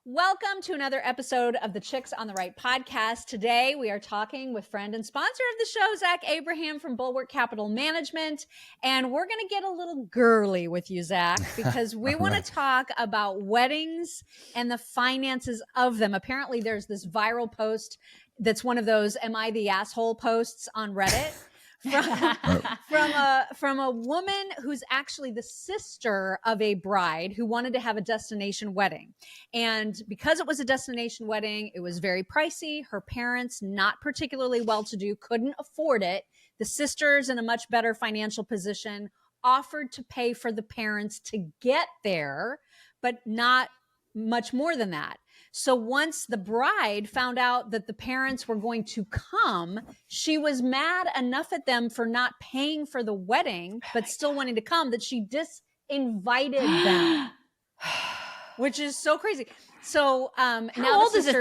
Welcome to another episode of the Chicks on the Right podcast. Today, we are talking with friend and sponsor of the show, Zach Abraham from Bulwark Capital Management. And we're going to get a little girly with you, Zach, because we want to talk about weddings and the finances of them. Apparently, there's this viral post that's one of those "Am I the asshole?" posts on Reddit. From a woman who's actually the sister of a bride who wanted to have a destination wedding. And because it was a destination wedding, it was very pricey. Her parents, not particularly well-to-do, couldn't afford it. The sisters, in a much better financial position, offered to pay for the parents to get there, but not much more than that. So once the bride found out that the parents were going to come, she was mad enough at them for not paying for the wedding, but still wanting to come, that she disinvited them, which is so crazy. So how old is this?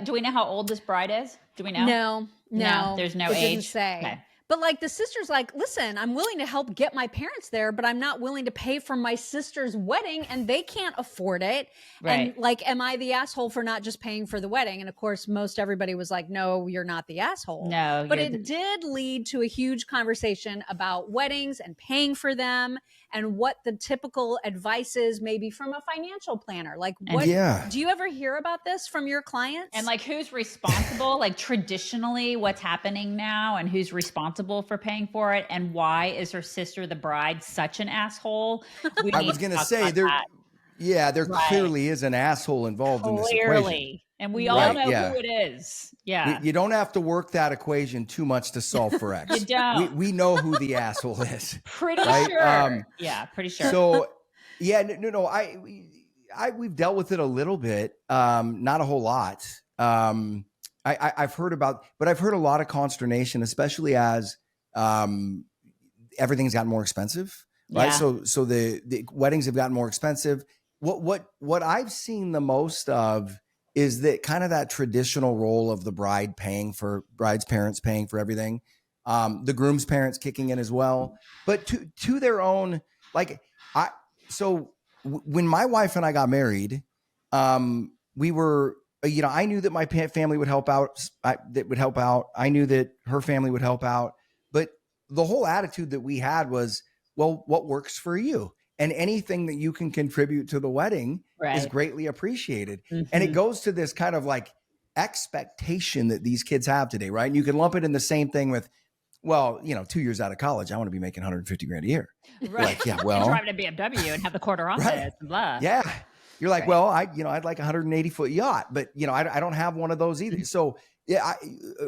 Do we know how old this bride is? Do we know? No. There's no age. It didn't say. Okay. But like the sister's like, listen, I'm willing to help get my parents there, but I'm not willing to pay for my sister's wedding and they can't afford it. Right. And like, am I the asshole for not just paying for the wedding? And of course, most everybody was like, no, you're not the asshole. No. But it did lead to a huge conversation about weddings and paying for them and what the typical advice is maybe from a financial planner. Like what, do you ever hear about this from your clients? And like who's responsible, like traditionally what's happening now and who's responsible for paying for it, and why is her sister, the bride, such an asshole? I was going to say there clearly is an asshole involved in this equation. And we all know who it is. Yeah. You don't have to work that equation too much to solve for X. You don't. We know who the asshole is. Pretty sure. Pretty sure. So we've dealt with it a little bit, not a whole lot. I've heard a lot of consternation, especially as everything's gotten more expensive, right? Yeah. So the weddings have gotten more expensive. What I've seen the most of is that kind of that traditional role of the bride's parents paying for everything, the groom's parents kicking in as well, but to their own, when my wife and I got married, we were, I knew that my family would help out. I knew that her family would help out. But the whole attitude that we had was, well, what works for you? And anything that you can contribute to the wedding is greatly appreciated. Mm-hmm. And it goes to this kind of like expectation that these kids have today, right? And you can lump it in the same thing with, 2 years out of college, I want to be making $150,000 a year. Right. Like, driving a BMW and have the quarter office and blah. Yeah. You're like, well, I'd like a 180-foot yacht, but I don't have one of those either. So yeah,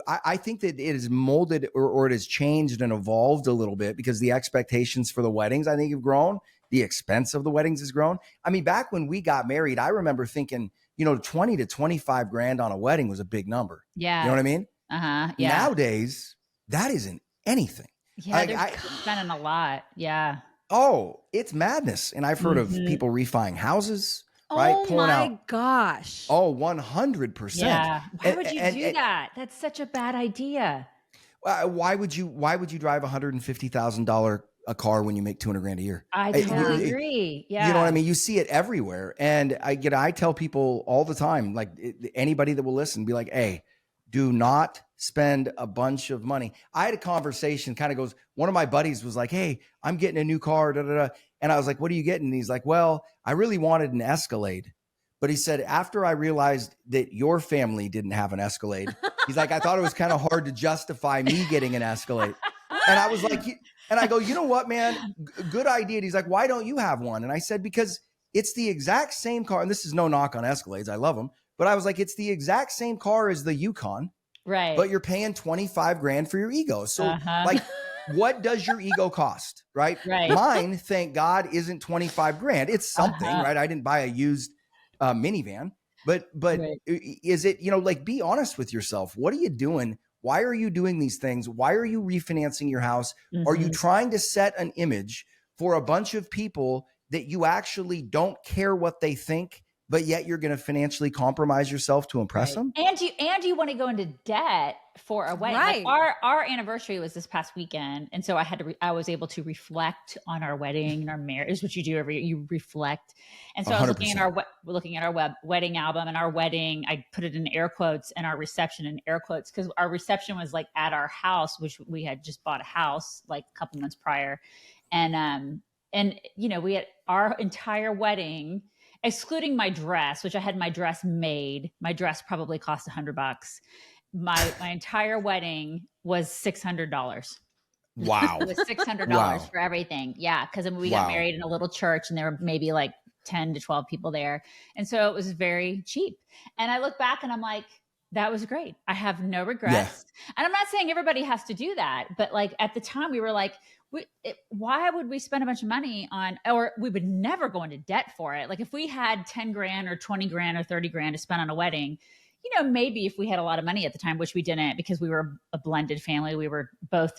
I think that it is molded or it has changed and evolved a little bit because the expectations for the weddings, I think, have grown. The expense of the weddings has grown. I mean, back when we got married, I remember thinking, 20 to 25 grand on a wedding was a big number. Yeah. You know what I mean? Uh-huh. Yeah. Nowadays, that isn't anything. Yeah, they're spending a lot. Yeah. Oh, it's madness. And I've heard of people refining houses. Right? Oh my gosh. Oh, 100%. Yeah. Why would you do that? That's such a bad idea. Why would you drive $150,000 a car when you make $200,000 a year? I totally agree. Yeah. You know what I mean? You see it everywhere. And I tell people all the time, like anybody that will listen, be like, hey, do not spend a bunch of money. I had a conversation, one of my buddies was like, hey, I'm getting a new car, da, da, da. And I was like, what are you getting? And he's like, well, I really wanted an Escalade. But he said, after I realized that your family didn't have an Escalade, he's like, I thought it was kind of hard to justify me getting an Escalade. And I was like, and I go, you know what, man, good idea. And he's like, why don't you have one? And I said, because it's the exact same car. And this is no knock on Escalades. I love them. But I was like, it's the exact same car as the Yukon. Right. But you're paying 25 grand for your ego. So what does your ego cost? Right. Mine, thank God, isn't 25 grand. It's something, right? I didn't buy a used minivan, but is it, be honest with yourself. What are you doing? Why are you doing these things? Why are you refinancing your house? Mm-hmm. Are you trying to set an image for a bunch of people that you actually don't care what they think, but yet you're going to financially compromise yourself to impress them. And you want to go into debt for a wedding. Right. Like our anniversary was this past weekend, and so I was able to reflect on our wedding and our marriage. Is what you do every year. You reflect. And so 100%. I was looking at our wedding album and our wedding. I put it in air quotes, and our reception in air quotes, because our reception was like at our house, which we had just bought a house like a couple months prior, and we had our entire wedding, excluding my dress, which I had my dress made. My dress probably cost $100. My entire wedding was $600. Wow. It was $600 for everything. Yeah. Cause we got married in a little church, and there were maybe like 10 to 12 people there. And so it was very cheap. And I look back and I'm like, that was great. I have no regrets. Yeah. And I'm not saying everybody has to do that, but like at the time we were like, why would we spend a bunch of money on, or we would never go into debt for it. Like if we had 10 grand or 20 grand or 30 grand to spend on a wedding, maybe if we had a lot of money at the time, which we didn't, because we were a blended family. We were both,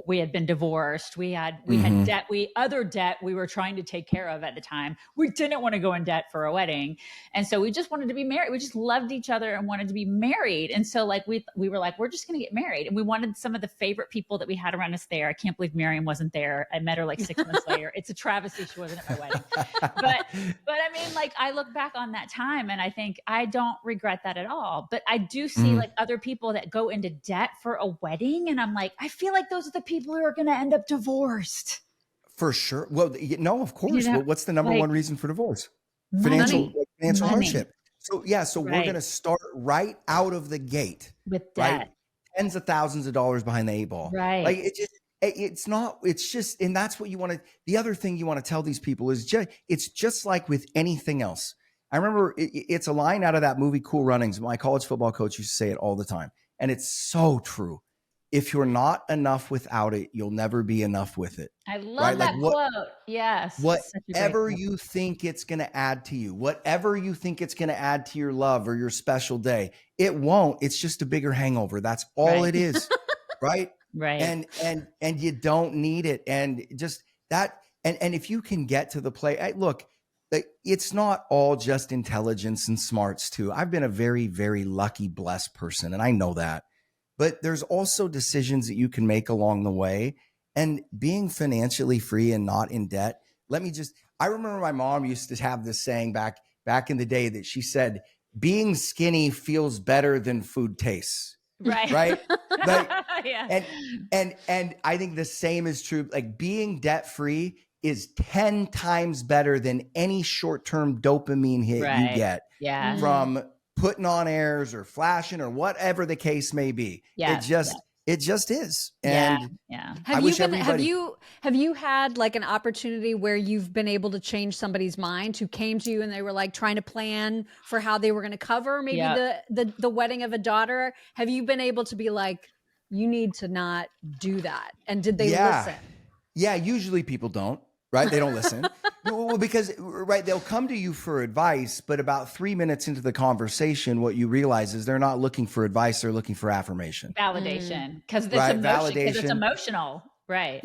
we had been divorced. We had debt, other debt we were trying to take care of at the time. We didn't want to go in debt for a wedding. And so we just wanted to be married. We just loved each other and wanted to be married. And so like, we were like, we're just going to get married. And we wanted some of the favorite people that we had around us there. I can't believe Miriam wasn't there. I met her like 6 months later. It's a travesty she wasn't at my wedding. But I mean, like I look back on that time and I think I don't regret that at all. But I do see like other people that go into debt for a wedding. And I'm like, I feel like those are the people who are going to end up divorced. For sure. Well, no, of course. Well, what's the number one reason for divorce? Financial hardship. So we're going to start right out of the gate with debt. Right? Tens of thousands of dollars behind the 8 ball. Right. Like it's just, and that's what you want to, the other thing you want to tell these people is it's just like with anything else. I remember it's a line out of that movie, Cool Runnings. My college football coach used to say it all the time. And it's so true. If you're not enough without it, you'll never be enough with it. I love that quote. Yes. Whatever you think it's going to add to you, whatever you think it's going to add to your love or your special day, it won't. It's just a bigger hangover. That's all it is. Right. Right. And you don't need it. And just that. And if you can get to the play, look, it's not all just intelligence and smarts too. I've been a very, very lucky, blessed person. And I know that. But there's also decisions that you can make along the way, and being financially free and not in debt. I remember my mom used to have this saying back in the day that she said, being skinny feels better than food tastes. Right. Right. Like, yeah. And I think the same is true. Like being debt free is 10 times better than any short-term dopamine hit you get from putting on airs or flashing or whatever the case may be. It just is. And have you had like an opportunity where you've been able to change somebody's mind who came to you and they were like trying to plan for how they were going to cover maybe the wedding of a daughter? Have you been able to be like, you need to not do that? And did they listen? Yeah. Usually people don't. Right? They don't listen. Well, because they'll come to you for advice, but about 3 minutes into the conversation, what you realize is they're not looking for advice, they're looking for affirmation. Validation. Because it's emotional. Right.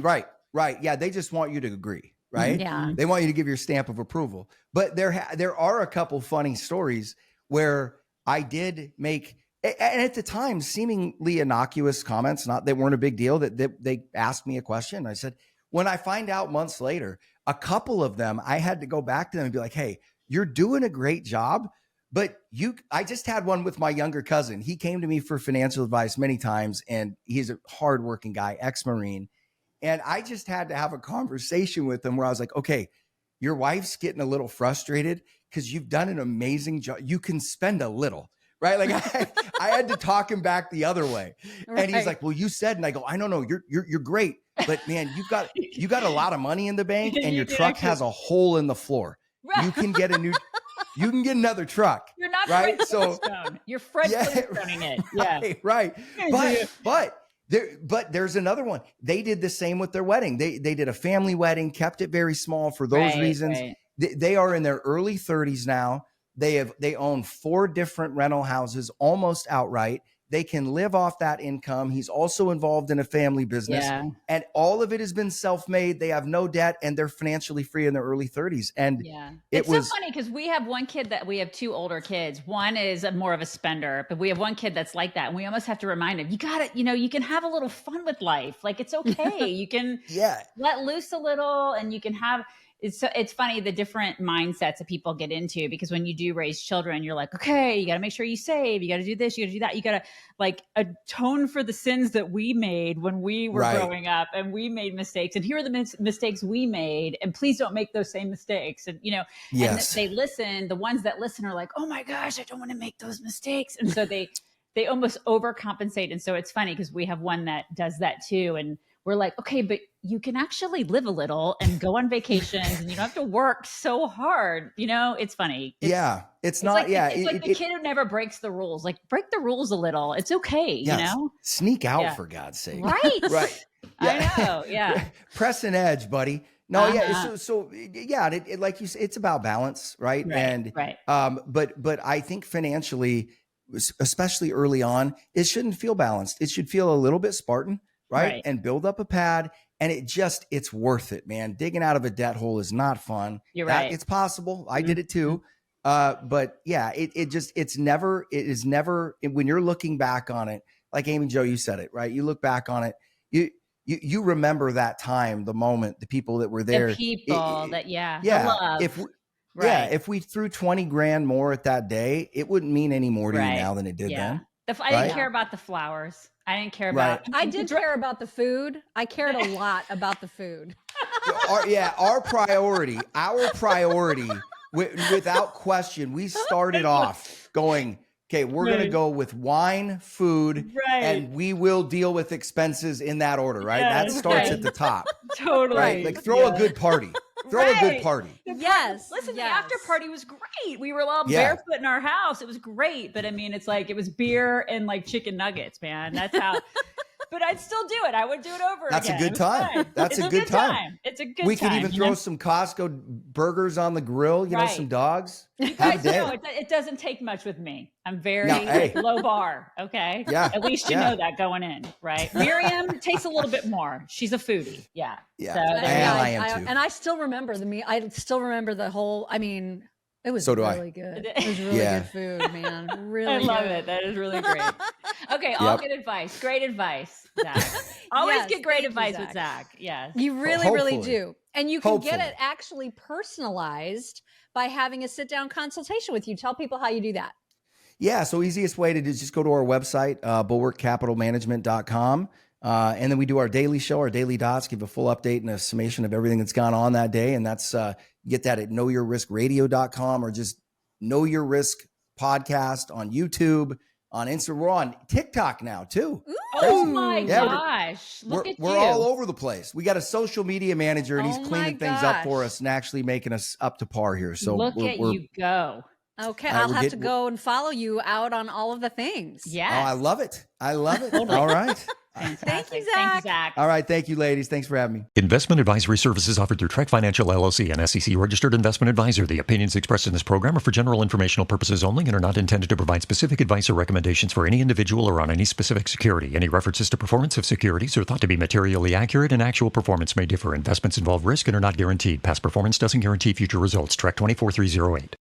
Yeah, they just want you to agree, right? Yeah. They want you to give your stamp of approval. But there are a couple funny stories where I did make, and at the time, seemingly innocuous comments, they weren't a big deal, that they asked me a question. I said, when I find out months later, a couple of them, I had to go back to them and be like, hey, you're doing a great job, but I just had one with my younger cousin. He came to me for financial advice many times, and he's a hardworking guy, ex-Marine. And I just had to have a conversation with him where I was like, okay, your wife's getting a little frustrated because you've done an amazing job. You can spend a little. Right. Like I had to talk him back the other way. Right. And he's like, well, you said, and I go, I don't know. You're great. But man, you got a lot of money in the bank and your truck has a hole in the floor. Right. You can get another truck. You're not right. You're Fred Flintstoning it. Yeah. Right. But there's another one. They did the same with their wedding. They did a family wedding, kept it very small for those reasons. Right. They are in their early 30s now. They own 4 different rental houses almost outright. They can live off that income. He's also involved in a family business, and all of it has been self-made. They have no debt, and they're financially free in their early 30s. And it's so funny because we have one kid we have two older kids. One is more of a spender, but we have one kid that's like that. And we almost have to remind him, you got it. You can have a little fun with life. Like, it's okay. You can let loose a little, and you can have. It's funny the different mindsets that people get into, because when you do raise children, you're like, okay, you got to make sure you save, you got to do this, you got to do that, you got to like atone for the sins that we made when we were growing up, and we made mistakes, and here are the mistakes we made, and please don't make those same mistakes. And and they listen. The ones that listen are like, oh my gosh, I don't want to make those mistakes, and so they almost overcompensate. And so it's funny because we have one that does that too, and we're like, okay, but you can actually live a little and go on vacations, and you don't have to work so hard. It's funny. It's not. Like the kid who never breaks the rules. Like, break the rules a little. It's okay. Sneak out for God's sake. Right. Right. I know. Yeah. Press an edge, buddy. No. Like you said, it's about balance, right? But I think financially, especially early on, it shouldn't feel balanced. It should feel a little bit Spartan. Right. And build up a pad. And it's worth it, man. Digging out of a debt hole is not fun. You're right. It's possible. I did it too. But yeah, it is never, when you're looking back on it, like Amy Jo, you said it, right? You look back on it, you remember that time, the moment, the people that were there. The people the love. If we threw 20 grand more at that day, it wouldn't mean any more to you now than it did then. I didn't care about the flowers. I didn't care about. I did care about the food. I cared a lot about the food. Our priority, without question, we started off going, okay, we're going to go with wine, food, and we will deal with expenses in that order, right? That starts at the top. Totally. Right? Like, throw a good party. Throw a good party. Yes. Listen, the after party was great. We were all barefoot in our house. It was great. But I mean, it's like, it was beer and like chicken nuggets, man. That's how. But I'd still do it. I would do it over That's again. A good time. That's a good time. It's a good time. We could even throw some Costco burgers on the grill, some dogs. You guys know it doesn't take much with me. I'm very low bar. Okay. Yeah. At least you know that going in, right? Miriam takes a little bit more. She's a foodie. Yeah. Yeah. So, I am too. And I still remember I still remember the whole, it was really good. It was really good food, man. Really I love it. That is really great. Okay, all good advice. Great advice, Zach. Always get great advice with Zach. Yes. You really do. And you can get it actually personalized by having a sit-down consultation with you. Tell people how you do that. Yeah, so easiest way to do is just go to our website, bulwarkcapitalmanagement.com. And then we do our daily show, our daily dots, give a full update and a summation of everything that's gone on that day. And that's get that at knowyourriskradio.com, or just Know Your Risk podcast on YouTube, on Instagram. We're on TikTok now too. Ooh, oh my gosh. We're all over the place. We got a social media manager, and he's cleaning things up for us and actually making us up to par here. So look at you go. Okay, I'll have to go and follow you out on all of the things. Yeah. Oh, I love it. All right. Thank you, Zach. Thank you, Zach. All right. Thank you, ladies. Thanks for having me. Investment advisory services offered through Trek Financial LLC, an SEC registered investment advisor. The opinions expressed in this program are for general informational purposes only and are not intended to provide specific advice or recommendations for any individual or on any specific security. Any references to performance of securities are thought to be materially accurate, and actual performance may differ. Investments involve risk and are not guaranteed. Past performance doesn't guarantee future results. Trek 24308.